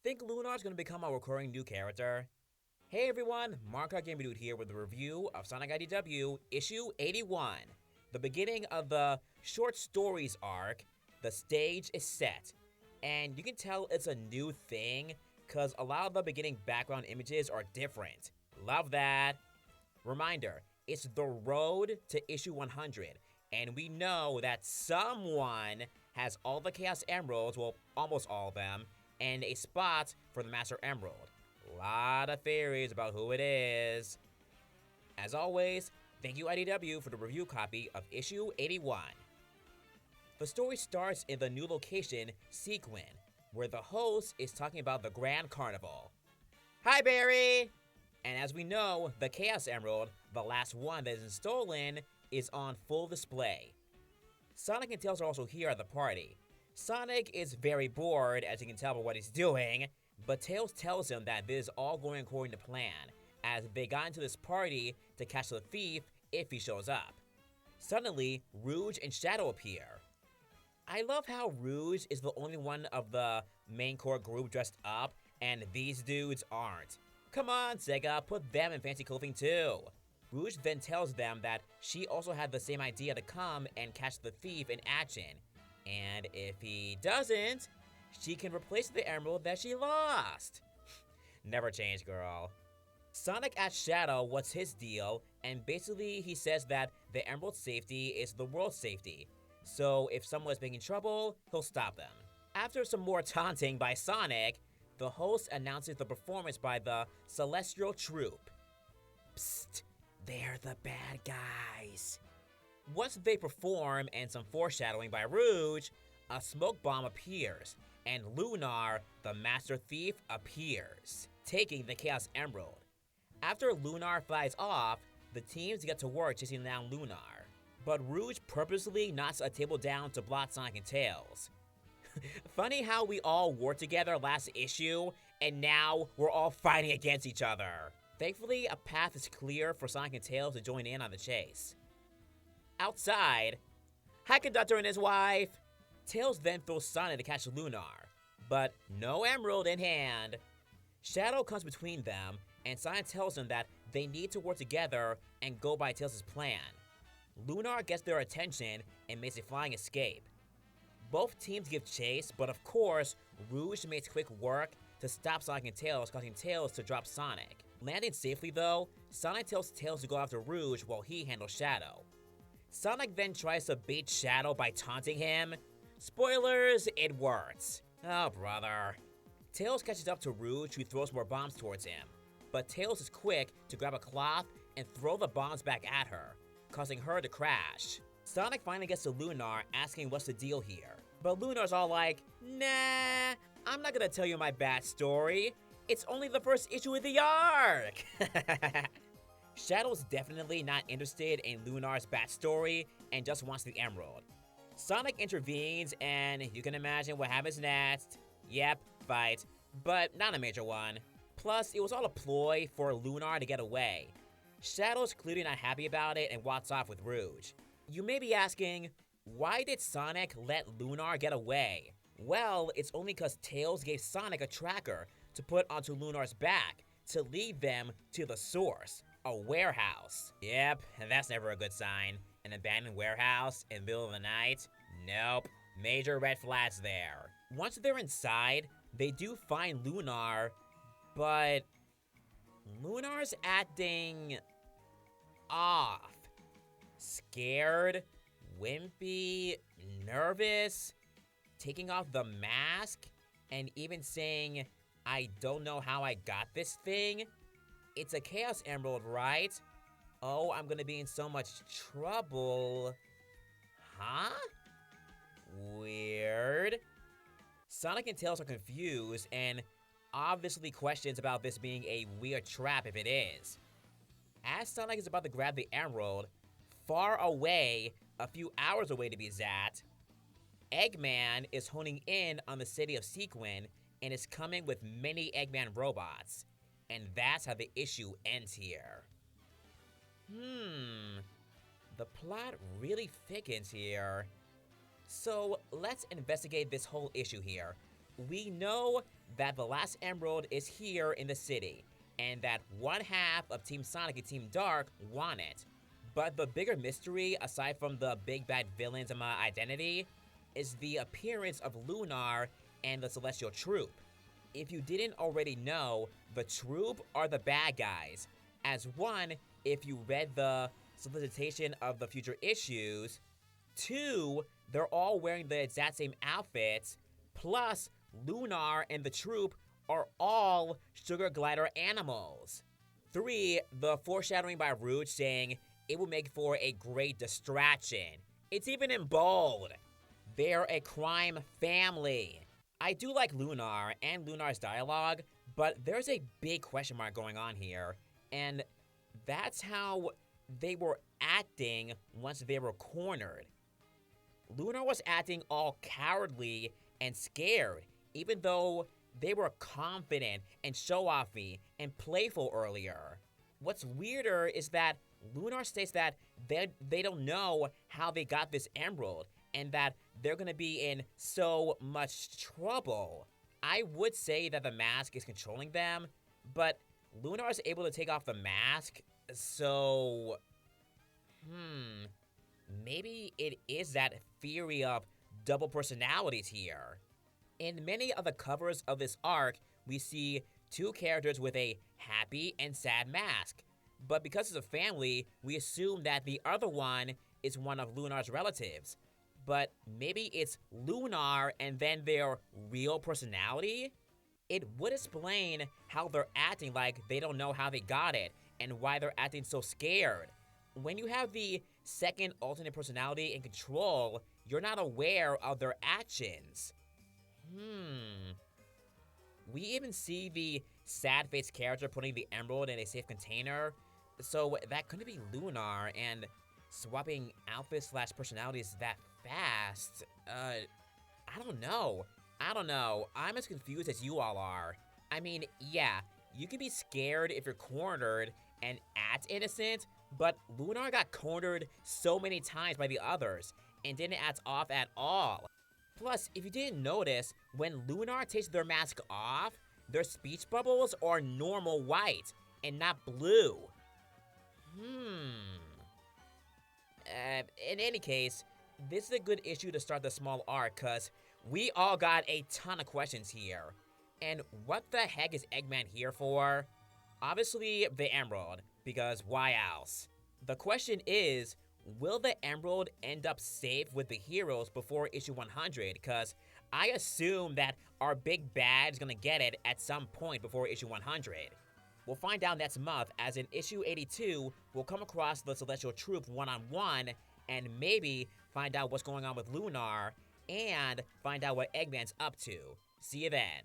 Think Lunar's gonna become a recurring new character? Hey everyone, Mark Gamer Dude here with a review of Sonic IDW issue 81. The beginning of the short stories arc, the stage is set. And you can tell it's a new thing, cause a lot of the beginning background images are different. Love that. Reminder, it's the road to issue 100, and we know that someone has all the Chaos Emeralds, well, almost all of them, and a spot for the Master Emerald. Lot of theories about who it is. As always, thank you IDW for the review copy of issue 81. The story starts in the new location, Sequin, where the host is talking about the Grand Carnival. Hi Barry! And as we know, the Chaos Emerald, the last one that isn't stolen, is on full display. Sonic and Tails are also here at the party. Sonic is very bored, as you can tell by what he's doing, but Tails tells him that this is all going according to plan, as they got into this party to catch the thief if he shows up. Suddenly, Rouge and Shadow appear. I love how Rouge is the only one of the main core group dressed up, and these dudes aren't. Come on, Sega, put them in fancy clothing too. Rouge then tells them that she also had the same idea to come and catch the thief in action, and if he doesn't, she can replace the emerald that she lost. Never change, girl. Sonic asks Shadow what's his deal, and basically he says that the emerald's safety is the world's safety, so if someone is making trouble, he'll stop them. After some more taunting by Sonic, the host announces the performance by the Celestial Troupe. Psst, they're the bad guys. Once they perform and some foreshadowing by Rouge, a smoke bomb appears, and Lunar, the Master Thief, appears, taking the Chaos Emerald. After Lunar flies off, the teams get to work chasing down Lunar, but Rouge purposely knocks a table down to block Sonic and Tails. Funny how we all worked together last issue, and now we're all fighting against each other. Thankfully, a path is clear for Sonic and Tails to join in on the chase. Outside, hi Conductor and his wife! Tails then throws Sonic to catch Lunar, but no emerald in hand. Shadow comes between them, and Sonic tells them that they need to work together and go by Tails' plan. Lunar gets their attention and makes a flying escape. Both teams give chase, but of course, Rouge makes quick work to stop Sonic and Tails, causing Tails to drop Sonic. Landing safely though, Sonic tells Tails to go after Rouge while he handles Shadow. Sonic then tries to bait Shadow by taunting him. Spoilers, it works. Oh brother. Tails catches up to Rouge, who throws more bombs towards him, but Tails is quick to grab a cloth and throw the bombs back at her, causing her to crash. Sonic finally gets to Lunar, asking what's the deal here. But Lunar's all like, nah, I'm not gonna tell you my bad story. It's only the first issue of the arc! Shadow's definitely not interested in Lunar's backstory and just wants the emerald. Sonic intervenes, and you can imagine what happens next. Yep, fight, but not a major one. Plus, it was all a ploy for Lunar to get away. Shadow's clearly not happy about it and walks off with Rouge. You may be asking, why did Sonic let Lunar get away? Well, it's only because Tails gave Sonic a tracker to put onto Lunar's back to lead them to the source, a warehouse. Yep, and that's never a good sign. An abandoned warehouse in the middle of the night? Nope, major red flags there. Once they're inside, they do find Lunar, but Lunar's acting off. Scared, wimpy, nervous, taking off the mask, and even saying, I don't know how I got this thing. It's a Chaos Emerald, right? Oh, I'm gonna be in so much trouble. Huh? Weird. Sonic and Tails are confused and obviously questions about this being a weird trap if it is. As Sonic is about to grab the emerald, far away, a few hours away to be exact, Eggman is honing in on the city of Sequin and is coming with many Eggman robots. And that's how the issue ends here. The plot really thickens here. So let's investigate this whole issue here. We know that the last emerald is here in the city, and that one half of Team Sonic and Team Dark want it. But the bigger mystery, aside from the big bad villains in my identity, is the appearance of Lunar and the Celestial Troop. If you didn't already know, the Troop are the bad guys. As one, if you read the solicitation of the future issues. Two, they're all wearing the exact same outfits. Plus, Lunar and the Troop are all Sugar Glider animals. Three, the foreshadowing by Rouge saying it will make for a great distraction. It's even in bold. They're a crime family. I do like Lunar and Lunar's dialogue, but there's a big question mark going on here, and that's how they were acting once they were cornered. Lunar was acting all cowardly and scared, even though they were confident and show-offy and playful earlier. What's weirder is that Lunar states that they don't know how they got this emerald, and that they're gonna be in so much trouble. I would say that the mask is controlling them, but Lunar is able to take off the mask, so... maybe it is that theory of double personalities here. In many of the covers of this arc, we see two characters with a happy and sad mask. But because it's a family, we assume that the other one is one of Lunar's relatives. But maybe it's Lunar and then their real personality? It would explain how they're acting like they don't know how they got it, and why they're acting so scared. When you have the second alternate personality in control, you're not aware of their actions. We even see the sad-faced character putting the emerald in a safe container, so that couldn't be Lunar, and swapping outfits / personalities that fast, I don't know. I'm as confused as you all are. I mean, yeah, you can be scared if you're cornered and act innocent, but Lunar got cornered so many times by the others and didn't act off at all. Plus, if you didn't notice, when Lunar takes their mask off, their speech bubbles are normal white and not blue. In any case, this is a good issue to start the small arc, cause we all got a ton of questions here. And what the heck is Eggman here for? Obviously, the Emerald, because why else? The question is, will the Emerald end up safe with the heroes before issue 100? Cause I assume that our big bad is gonna get it at some point before issue 100. We'll find out next month, as in issue 82, we'll come across the Celestial Troop one-on-one, and maybe find out what's going on with Lunar, and find out what Eggman's up to. See you then.